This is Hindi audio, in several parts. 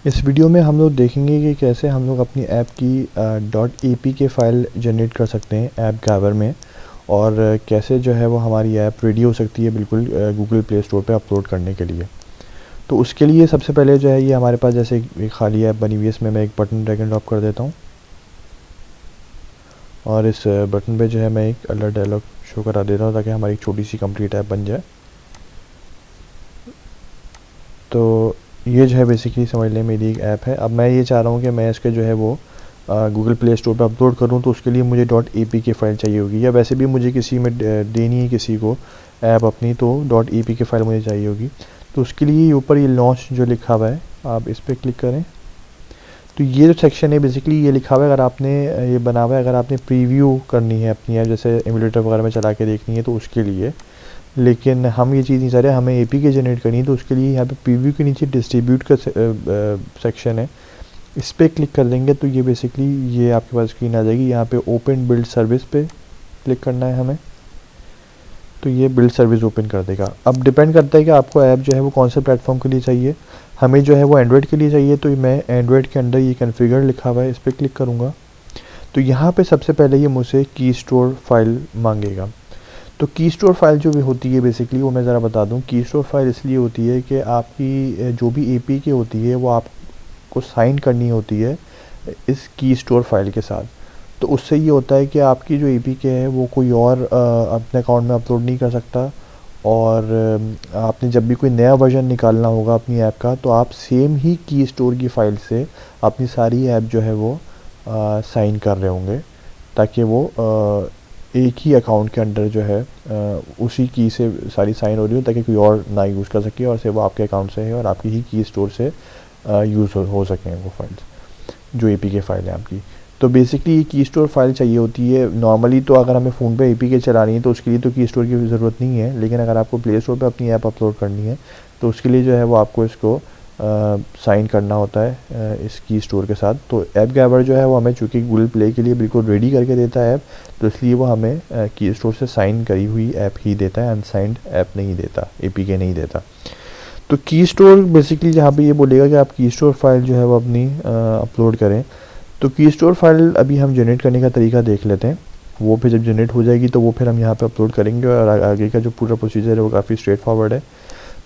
इस वीडियो में हम लोग देखेंगे कि कैसे हम लोग अपनी ऐप की .apk फ़ाइल जनरेट कर सकते हैं ऐप गावर में, और कैसे जो है वो हमारी ऐप रेडी हो सकती है बिल्कुल गूगल प्ले स्टोर पे अपलोड करने के लिए। तो उसके लिए सबसे पहले जो है ये हमारे पास जैसे एक खाली ऐप बनी हुई है, इसमें मैं एक बटन ड्रैग एंड ड्रॉप कर देता हूँ और इस बटन पे जो है मैं एक अलर्ट डायलॉग शो करा देता हूँ ताकि हमारी एक छोटी सी कंप्लीट ऐप बन जाए। तो ये जो है बेसिकली समझ लें मेरी एक ऐप है। अब मैं ये चाह रहा हूँ कि मैं इसके जो है वो गूगल प्ले स्टोर पे अपलोड करूँ, तो उसके लिए मुझे .apk फ़ाइल चाहिए होगी, या वैसे भी मुझे किसी में देनी है किसी को ऐप अपनी, तो .apk फ़ाइल मुझे चाहिए होगी। तो उसके लिए ऊपर ये लॉन्च जो लिखा हुआ है, आप इस पर क्लिक करें। तो ये जो सेक्शन है बेसिकली ये लिखा हुआ है, अगर आपने ये बना हुआ है, अगर आपने प्रीव्यू करनी है अपनी ऐप, जैसे एमुलेटर वगैरह में चला के देखनी है तो उसके लिए। लेकिन हम ये चीज़ नहीं चाह रहे, हमें एपीके जनरेट करनी है, तो उसके लिए यहाँ पे प्रीव्यू के नीचे डिस्ट्रीब्यूट का सेक्शन है, इस पर क्लिक कर देंगे तो ये बेसिकली ये आपके पास स्क्रीन आ जाएगी। यहाँ पे ओपन बिल्ड सर्विस पे क्लिक करना है हमें, तो ये बिल्ड सर्विस ओपन कर देगा। अब डिपेंड करता है कि आपको ऐप जो है वो कौन से प्लेटफॉर्म के लिए चाहिए। हमें जो है वो एंड्रॉयड के लिए चाहिए, तो मैं एंड्रॉयड के अंदर ये कॉन्फ़िगर लिखा हुआ है, इस पर क्लिक करूँगा। तो यहाँ पे सबसे पहले ये मुझसे की स्टोर फाइल मांगेगा। तो की स्टोर फाइल जो भी होती है बेसिकली वो मैं ज़रा बता दूँ। की स्टोर फाइल इसलिए होती है कि आपकी जो भी एपीके होती है वो आपको साइन करनी होती है इस की स्टोर फाइल के साथ। तो उससे ये होता है कि आपकी जो एपीके है वो कोई और अपने अकाउंट में अपलोड नहीं कर सकता, और आपने जब भी कोई नया वर्जन निकालना होगा अपनी ऐप का, तो आप सेम ही की स्टोर की फ़ाइल से अपनी सारी ऐप जो है वो साइन कर रहे होंगे, ताकि वो एक ही अकाउंट के अंडर जो है उसी की से सारी साइन हो रही हो, ताकि कोई और ना यूज़ कर सके, और सिर्फ वो आपके अकाउंट से है और आपकी ही की स्टोर से यूज़ हो सकें वो फाइल्स जो एपीके फ़ाइल है आपकी। तो बेसिकली ये की स्टोर फाइल चाहिए होती है नॉर्मली। तो अगर हमें फ़ोन पे एपीके चलानी है तो उसके लिए तो की स्टोर की ज़रूरत नहीं है, लेकिन अगर आपको प्ले स्टोर पे अपनी ऐप अपलोड करनी है तो उसके लिए जो है वो आपको इसको साइन करना होता है इस की स्टोर के साथ। तो ऐप गावर जो है वो हमें चूँकि गूगल प्ले के लिए बिल्कुल रेडी करके देता है ऐप, तो इसलिए वो हमें की स्टोर से साइन करी हुई ऐप ही देता है, अनसाइंड ऐप नहीं देता, एपीके नहीं देता। तो की स्टोर बेसिकली जहाँ पे ये बोलेगा कि आप की स्टोर फाइल जो है वो अपनी अपलोड करें। तो की स्टोर फाइल अभी हम जनरेट करने का तरीका देख लेते हैं। वो फिर जब जनरेट हो जाएगी तो वो फिर हम यहाँ पे अपलोड करेंगे, और आगे का जो पूरा प्रोसीजर है वो काफ़ी स्ट्रेट फॉरवर्ड है।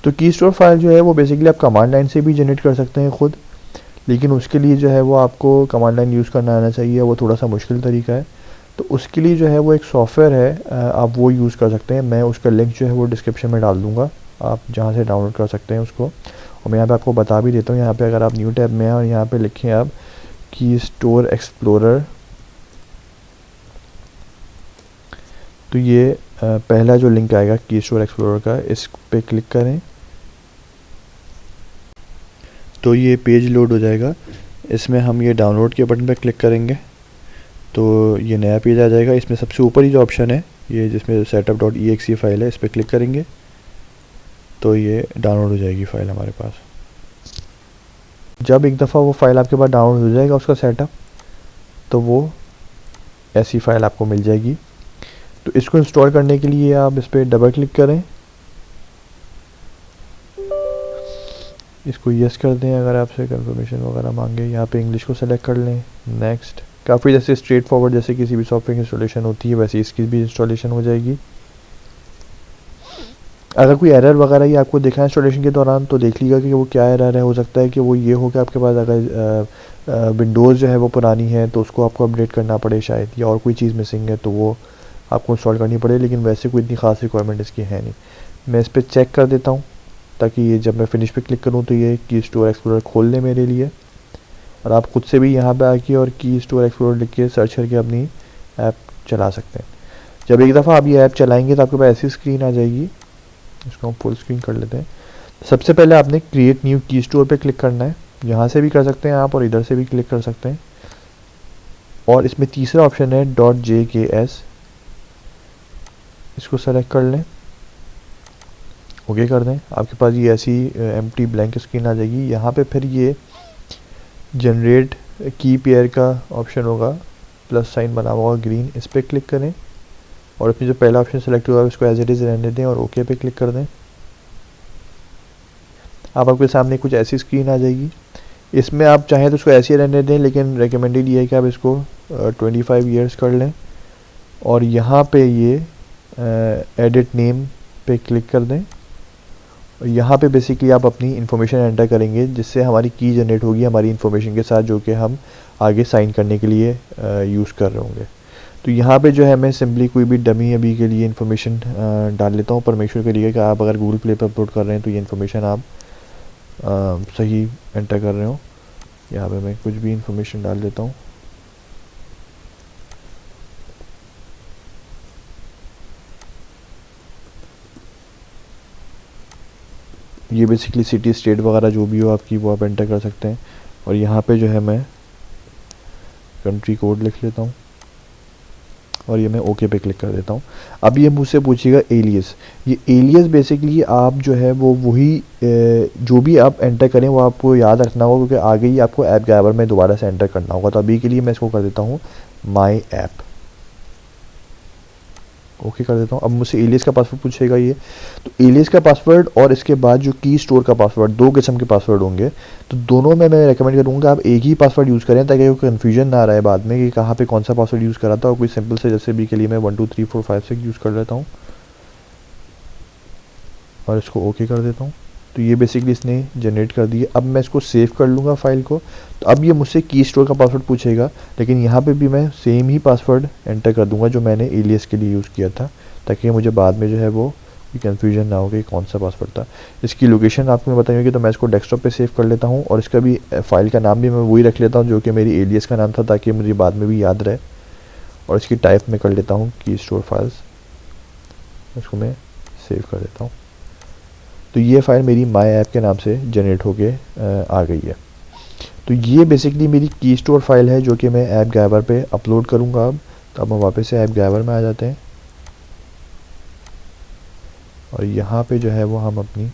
तो की स्टोर फाइल जो है वो बेसिकली आप कमांड लाइन से भी जनरेट कर सकते हैं खुद, लेकिन उसके लिए जो है वो आपको कमांड लाइन यूज़ करना आना चाहिए, वो थोड़ा सा मुश्किल तरीका है। तो उसके लिए जो है वो एक सॉफ्टवेयर है, आप वो यूज़ कर सकते हैं। मैं उसका लिंक जो है वो डिस्क्रिप्शन में डाल दूँगा, आप जहाँ से डाउनलोड कर सकते हैं उसको। और मैं यहाँ पे आपको बता भी देता हूँ, यहाँ पे अगर आप न्यू टैब में हैं और यहाँ पे लिखें आप की स्टोर एक्सप्लोरर, तो ये पहला जो लिंक आएगा की स्टोर एक्सप्लोरर का, इस पे क्लिक करें तो ये पेज लोड हो जाएगा। इसमें हम ये डाउनलोड के बटन पे क्लिक करेंगे तो ये नया पेज आ जाएगा। इसमें सबसे ऊपर ही जो ऑप्शन है ये जिसमें setup.exe फाइल है, इस पर क्लिक करेंगे तो ये डाउनलोड हो जाएगी फ़ाइल हमारे पास। जब एक दफ़ा वो फ़ाइल आपके पास डाउनलोड हो जाएगा उसका सेटअप, तो वो ऐसी फ़ाइल आपको मिल जाएगी। तो इसको इंस्टॉल करने के लिए आप इस पर डबल क्लिक करें, इसको यस कर दें। अगर आपसे कंफर्मेशन वगैरह मांगे यहाँ पे इंग्लिश को सेलेक्ट कर लें, नेक्स्ट। काफ़ी जैसे स्ट्रेट फॉरवर्ड जैसे किसी भी सॉफ्टवेयर की इंस्टॉलेशन होती है वैसे इसकी भी इंस्टॉलेशन हो जाएगी। अगर कोई एरर वगैरह ही आपको दिखा इंस्टॉलेशन के दौरान तो देख लीजिएगा कि वो क्या एरर है। हो सकता है कि वो ये हो कि आपके पास अगर विंडोज़ जो है वो पुरानी है तो उसको आपको अपडेट करना पड़े शायद, या और कोई चीज़ मिसिंग है तो वो आपको इंस्टॉल करनी पड़े, लेकिन वैसे कोई इतनी खास रिक्वायरमेंट इसकी है नहीं। मैं इस पर चेक कर देता हूँ ताकि ये जब मैं फिनिश पे क्लिक करूँ तो ये की स्टोर एक्सप्लोरर खोल ले मेरे लिए, और आप खुद से भी यहाँ पे आके और की स्टोर एक्सप्लोरर लिख के सर्च करके अपनी ऐप चला सकते हैं। जब एक दफ़ा आप ये ऐप चलाएंगे तो आपके पास ऐसी स्क्रीन आ जाएगी। इसको हम फुल स्क्रीन कर लेते हैं। सबसे पहले आपने क्रिएट न्यू की स्टोर पे क्लिक करना है, यहाँ से भी कर सकते हैं आप और इधर से भी क्लिक कर सकते हैं। और इसमें तीसरा ऑप्शन है .jks, इसको सेलेक्ट कर लें, ओके कर दें। आपके पास ये ऐसी एम्प्टी ब्लैंक स्क्रीन आ जाएगी। यहाँ पे फिर ये जनरेट की पेयर का ऑप्शन होगा, प्लस साइन बना हुआ होगा ग्रीन, इस पर क्लिक करें और इसमें जो पहला ऑप्शन सेलेक्ट हुआ है उसको एज इट इज़ रहने दें और ओके पे क्लिक कर दें। अब आपके सामने कुछ ऐसी स्क्रीन आ जाएगी। इसमें आप चाहें तो इसको ऐसे ही रहने दें, लेकिन रिकमेंडेड ये है कि आप इसको 25 ईयर्स कर लें और यहाँ पे ये एडिट नेम पे क्लिक कर दें। और यहाँ पे बेसिकली आप अपनी इन्फॉर्मेशन एंटर करेंगे जिससे हमारी की जनरेट होगी हमारी इन्फॉर्मेशन के साथ, जो कि हम आगे साइन करने के लिए यूज़ कर रहे होंगे। तो यहाँ पे जो है मैं सिंपली कोई भी डमी अभी के लिए इन्फॉर्मेशन डाल लेता हूँ, पर मेक श्योर करिएगा कि आप अगर गूगल प्ले पर अपलोड कर रहे हैं तो ये इन्फॉर्मेशन आप सही एंटर कर रहे हो। यहाँ पे मैं कुछ भी इन्फॉर्मेशन डाल देता हूँ। ये बेसिकली सिटी स्टेट वगैरह जो भी हो आपकी वो आप एंटर कर सकते हैं। और यहाँ पे जो है मैं कंट्री कोड लिख लेता हूँ और ये मैं ओके पे क्लिक कर देता हूँ। अब ये मुझसे पूछेगा एलियस। ये एलियस बेसिकली आप जो है वो वही जो भी आप एंटर करें वो आपको याद रखना होगा, क्योंकि आगे ही आपको ऐप ड्राइवर में दोबारा से एंटर करना होगा। तो अभी के लिए मैं इसको कर देता हूँ माई ऐप, ओके कर देता हूँ। अब मुझसे एलियस का पासवर्ड पूछेगा ये, तो एलियस का पासवर्ड और इसके बाद जो की स्टोर का पासवर्ड, दो किस्म के पासवर्ड होंगे। तो दोनों में मैं रेकमेंड करूँगा आप एक ही पासवर्ड यूज़ करें ताकि कोई कन्फ्यूजन ना रहे बाद में कि कहाँ पे कौन सा पासवर्ड यूज़ करा था। और कोई सिंपल से जैसे भी के लिए मैं 1 2 3 4 5 6 यूज़ कर लेता हूँ और इसको ओके कर देता हूँ। तो ये बेसिकली इसने जनरेट कर दिया। अब मैं इसको सेव कर लूँगा फाइल को। तो अब ये मुझसे की स्टोर का पासवर्ड पूछेगा, लेकिन यहाँ पे भी मैं सेम ही पासवर्ड एंटर कर दूँगा जो मैंने एलियस के लिए यूज़ किया था, ताकि मुझे बाद में जो है वो कन्फ्यूजन ना हो कि कौन सा पासवर्ड था। इसकी लोकेशन आपको मैं बताई होगी, तो मैं इसको डेस्कटॉप पे सेव कर लेता हूँ और इसका भी फाइल का नाम भी मैं वही रख लेता हूँ जो कि मेरी एलियस का नाम था, ताकि मुझे बाद में भी याद रहे। और इसकी टाइप में कर लेता हूँ की स्टोर फाइल्स, इसको मैं सेव कर देता हूँ। तो ये फ़ाइल मेरी माई ऐप के नाम से जनरेट होके आ गई है। तो ये बेसिकली मेरी की स्टोर फाइल है जो कि मैं ऐप ड्राइवर पे अपलोड करूँगा अब। तो अब हम वापस से ऐप ड्राइवर में आ जाते हैं और यहाँ पे जो है वो हम अपनी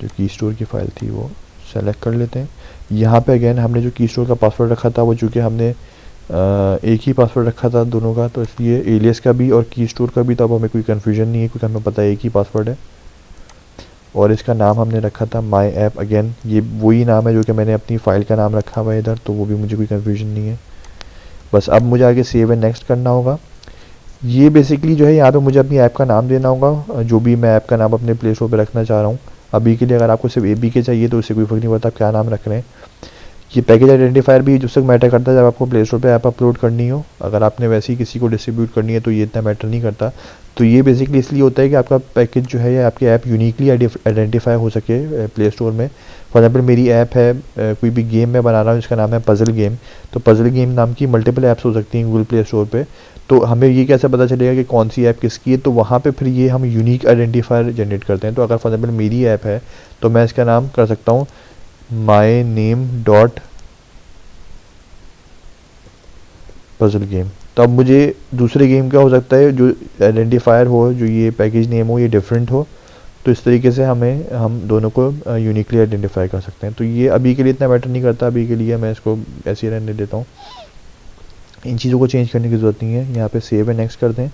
जो की स्टोर की फ़ाइल थी वो सेलेक्ट कर लेते हैं। यहाँ पे अगेन हमने जो की स्टोर का पासवर्ड रखा था वो चूँकि हमने एक ही पासवर्ड रखा था दोनों का, तो इसलिए एलियस का भी और की स्टोर का भी, तो अब हमें कोई कन्फ्यूजन नहीं है क्योंकि हमें पता है एक ही पासवर्ड है। और इसका नाम हमने रखा था माई ऐप। अगेन ये वही नाम है जो कि मैंने अपनी फ़ाइल का नाम रखा हुआ है इधर, तो वो भी मुझे कोई कन्फ्यूजन नहीं है। बस अब मुझे आगे सेव एंड नेक्स्ट करना होगा। ये बेसिकली जो है यहाँ पे मुझे अपनी ऐप का नाम देना होगा, जो भी मैं ऐप का नाम अपने प्ले स्टोर पर रखना चाह रहा हूँ। अभी के लिए अगर आपको सिर्फ APK चाहिए तो उससे कोई फ़र्क नहीं पड़ता आप क्या नाम रख रहे हैं। ये पैकेज आइडेंटिफायर भी जब तक मैटर करता है जब आपको प्ले स्टोर पे ऐप अपलोड करनी हो। अगर आपने वैसे ही किसी को डिस्ट्रीब्यूट करनी है तो ये इतना मैटर नहीं करता। तो ये बेसिकली इसलिए होता है कि आपका पैकेज जो है या आपकी ऐप यूनिकली आइडेंटिफाई हो सके प्ले स्टोर में। फॉर एग्जाम्पल मेरी ऐप है, कोई भी गेम मैं बना रहा हूँ जिसका नाम है पजल गेम, तो पजल गेम नाम की मल्टीपल ऐप्स हो सकती हैं गूगल प्ले स्टोर पे। तो हमें ये कैसे पता चलेगा कि कौन सी ऐप किसकी है, तो वहाँ पे फिर ये हम यूनिक आइडेंटिफायर जनरेट करते हैं। तो अगर फॉर एग्जाम्पल मेरी ऐप है तो मैं इसका नाम कर सकता हूँ my name dot puzzle game. तो अब मुझे दूसरे गेम का हो सकता है जो आइडेंटिफायर हो, जो ये पैकेज नेम हो, ये डिफरेंट हो। तो इस तरीके से हम दोनों को यूनिकली आइडेंटिफाई कर सकते हैं। तो ये अभी के लिए इतना मैटर नहीं करता, अभी के लिए मैं इसको ऐसे ही रहने देता हूँ। इन चीज़ों को चेंज करने की ज़रूरत नहीं है। यहाँ पे सेव एंड नेक्स्ट कर दें।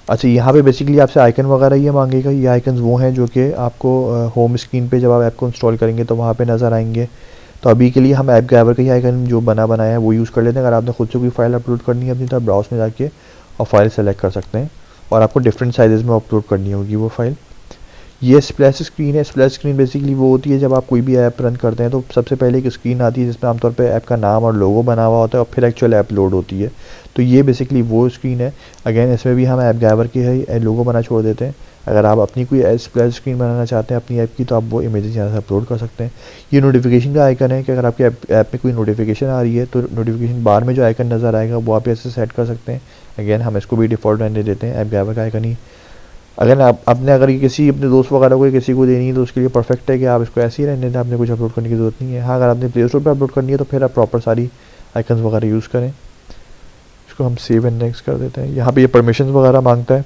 अच्छा, यहाँ पे बेसिकली आपसे आइकन वगैरह ये मांगेगा। ये आइकन्स वो हैं जो कि आपको होम स्क्रीन पे जब आप ऐप को इंस्टॉल करेंगे तो वहाँ पे नज़र आएंगे। तो अभी के लिए हम ऐप ड्राइवर का ही आइकन जो बनाया है वो यूज़ कर लेते हैं। अगर आपने खुद से कोई फाइल अपलोड करनी है अपनी, तो ब्राउज में जाके और फाइल सेलेक्ट कर सकते हैं और आपको डिफरेंट साइजेज़ में अपलोड करनी होगी वो फाइल। ये स्प्लैश स्क्रीन है। स्प्लैश स्क्रीन बेसिकली वो होती है जब आप कोई भी ऐप रन करते हैं तो सबसे पहले एक स्क्रीन आती है जिसमें आमतौर पे ऐप का नाम और लोगो बना हुआ होता है और फिर एक्चुअल ऐप लोड होती है। तो ये बेसिकली वो स्क्रीन है। अगेन इसमें भी हम ऐप ड्राइवर के ही लोगो बना छोड़ देते हैं। अगर आप अपनी कोई स्प्लैश स्क्रीन बनाना चाहते हैं अपनी ऐप की, तो आप वो इमेजेस यहाँ से अपलोड कर सकते हैं। ये नोटिफिकेशन का आइकन है कि अगर आपके ऐप में कोई नोटिफिकेशन आ रही है तो नोटिफिकेशन बार में जो आइकन नज़र आएगा वो आप ऐसे सेट कर सकते हैं। अगेन हम इसको भी डिफ़ॉल्ट रहने देते हैं, ऐप ड्राइवर का आइकन ही। अगर आपने अगर किसी अपने दोस्त वगैरह को किसी को देनी है तो उसके लिए परफेक्ट है कि आप इसको ऐसे ही रहने दें, आपने कुछ अपलोड करने की ज़रूरत नहीं है। हाँ, अगर आपने प्ले स्टोर पर अपलोड करनी है तो फिर आप प्रॉपर सारी आइकन्स वगैरह यूज़ करें। इसको हम सेव एंड नेक्स्ट कर देते हैं। यहाँ पे ये परमिशंस वगैरह मांगता है,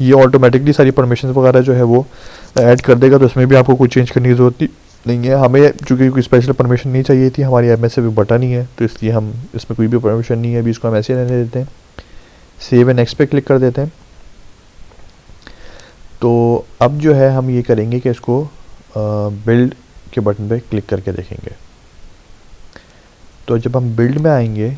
ये ऑटोमेटिकली सारी परमिशंस वगैरह जो है वो ऐड कर देगा, तो इसमें भी आपको कुछ चेंज करने की ज़रूरत नहीं है। हमें चूँकि कोई स्पेशल परमिशन नहीं चाहिए थी, हमारी ऐप में से भी बटन ही है, तो इसलिए हम इसमें कोई भी परमिशन नहीं है। अभी इसको हम ऐसे रहने देते हैं, सेव एंड नेक्स्ट पे क्लिक कर देते हैं। तो अब जो है हम ये करेंगे कि इसको बिल्ड के बटन पे क्लिक करके देखेंगे। तो जब हम बिल्ड में आएंगे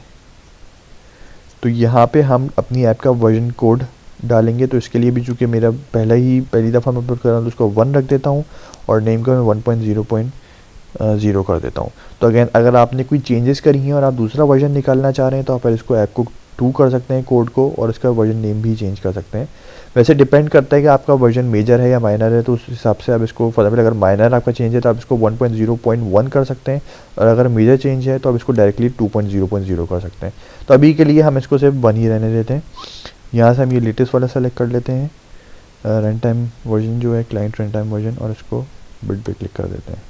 तो यहाँ पे हम अपनी ऐप का वर्जन कोड डालेंगे। तो इसके लिए भी चूँकि मेरा पहली दफ़ा मैं अपलोड कर रहा हूँ तो उसको 1 रख देता हूँ और नेम को मैं 1.0.0 कर देता हूँ। तो अगेन अगर आपने कोई चेंजेस करी हैं और आप दूसरा वर्जन निकालना चाह रहे हैं तो आप इसको ऐप को 2 कर सकते हैं कोड को, और इसका वर्जन नेम भी चेंज कर सकते हैं। वैसे डिपेंड करता है कि आपका वर्जन मेजर है या माइनर है, तो उस हिसाब से आप इसको फॉर एग्जाम्पल अगर माइनर आपका चेंज है तो आप इसको 1.0.1 कर सकते हैं, और अगर मेजर चेंज है तो आप इसको डायरेक्टली 2.0.0 कर सकते हैं। तो अभी के लिए हम इसको सिर्फ 1 ही रहने देते हैं। यहाँ से हम ये लेटेस्ट वाला सेलेक्ट कर लेते हैं, रन टाइम वर्जन जो है क्लाइंट रन टाइम वर्जन, और इसको बिल्ड पे क्लिक कर देते हैं।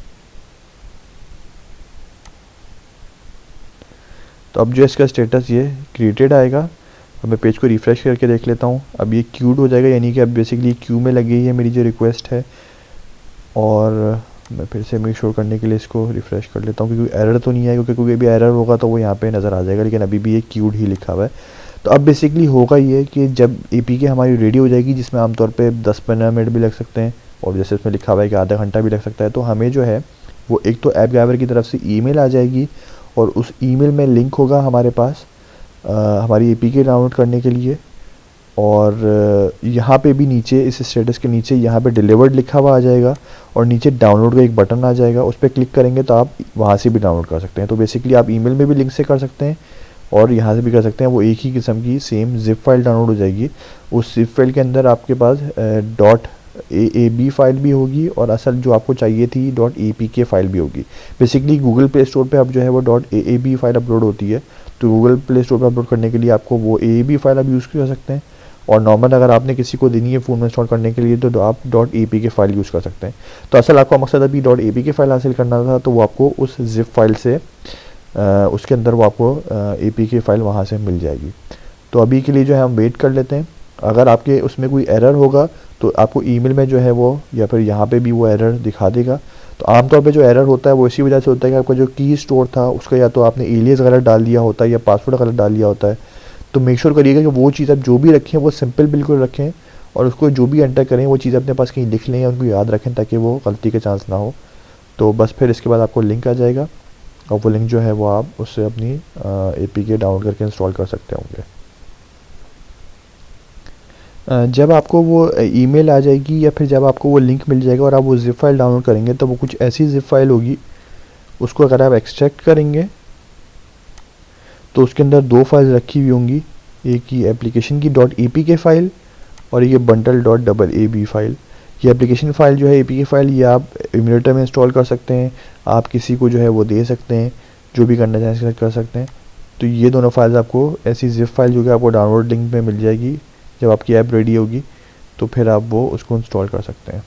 तो अब जो इसका स्टेटस ये क्रिएटेड आएगा। अब मैं पेज को रिफ़्रेश करके देख लेता हूँ। अब ये क्यूड हो जाएगा, यानी कि अब बेसिकली क्यू में लगी है मेरी जो रिक्वेस्ट है। और मैं फिर से मेक श्योर करने के लिए इसको रिफ़्रेश कर लेता हूँ क्योंकि एरर तो नहीं है, क्योंकि कोई भी एरर होगा तो वो यहाँ पे नज़र आ जाएगा, लेकिन अभी भी ये क्यूड ही लिखा हुआ है। तो अब बेसिकली होगा ये कि जब APK हमारी रेडी हो जाएगी, जिसमें आमतौर पे 10-15 मिनट भी लग सकते हैं, और जैसे इसमें लिखा हुआ है कि आधा घंटा भी लग सकता है, तो हमें जो है वो एक तो ऐप ड्राइवर की तरफ से ईमेल आ जाएगी, और उस ईमेल में लिंक होगा हमारे पास हमारी APK डाउनलोड करने के लिए। और यहाँ पे भी नीचे इस स्टेटस के नीचे यहाँ पे डिलीवर्ड लिखा हुआ आ जाएगा, और नीचे डाउनलोड का एक बटन आ जाएगा, उस पर क्लिक करेंगे तो आप वहाँ से भी डाउनलोड कर सकते हैं। तो बेसिकली आप ईमेल में भी लिंक से कर सकते हैं और यहाँ से भी कर सकते हैं। वो एक ही किस्म की सेम ज़िप फाइल डाउनलोड हो जाएगी। उस ज़िप फाइल के अंदर आपके पास .aab फाइल भी होगी, और असल जो आपको चाहिए थी .apk फाइल भी होगी। बेसिकली गूगल प्ले स्टोर पे अब जो है वो .aab फाइल अपलोड होती है, तो गूगल प्ले स्टोर पे अपलोड करने के लिए आपको वो aab फाइल आप यूज़ कर सकते हैं। और नॉर्मल अगर आपने किसी को देनी है फ़ोन में इंस्टॉल करने के लिए तो आप .apk फाइल यूज़ कर सकते हैं। तो असल आपका मकसद अभी .apk फाइल हासिल करना था, तो वो आपको उस ज़िप फाइल से उसके अंदर वो आपको APK फाइल वहाँ से मिल जाएगी। तो अभी के लिए जो है हम वेट कर लेते हैं। अगर आपके उसमें कोई एरर होगा तो आपको ईमेल में जो है वो, या फिर यहाँ पे भी वो एरर दिखा देगा। तो आमतौर पे जो एरर होता है वो इसी वजह से होता है कि आपका जो की स्टोर था उसका या तो आपने एलियस गलत डाल दिया होता है या पासवर्ड गलत डाल दिया होता है। तो मेक श्योर करिएगा कि वो चीज़ आप जो भी रखें वो सिंपल बिल्कुल रखें, और उसको जो भी एंटर करें वो चीज़ अपने पास कहीं लिख लें या उनको याद रखें, ताकि वो गलती के चांस ना हो। तो बस फिर इसके बाद आपको लिंक आ जाएगा, और वो लिंक जो है वो आप उससे अपनी APK डाउनलोड करके इंस्टॉल कर सकते होंगे। जब आपको वो ईमेल आ जाएगी या फिर जब आपको वो लिंक मिल जाएगा और आप वो ज़िप फाइल डाउनलोड करेंगे, तो वो कुछ ऐसी ज़िप फाइल होगी। उसको अगर आप एक्सट्रैक्ट करेंगे तो उसके अंदर 2 फाइल्स रखी हुई होंगी, एक ही एप्लीकेशन की .apk फ़ाइल और ये bundle.aab फाइल। ये एप्लीकेशन फ़ाइल जो है APK फ़ाइल, ये आप एमुलेटर में इंस्टॉल कर सकते हैं, आप किसी को जो है वो दे सकते हैं, जो भी करना चाहें कर सकते हैं। तो ये दोनों फाइल्स आपको ऐसी ज़िप फाइल जो कि आपको डाउनलोड लिंक में मिल जाएगी, जब आपकी ऐप रेडी होगी तो फिर आप वो उसको इंस्टॉल कर सकते हैं।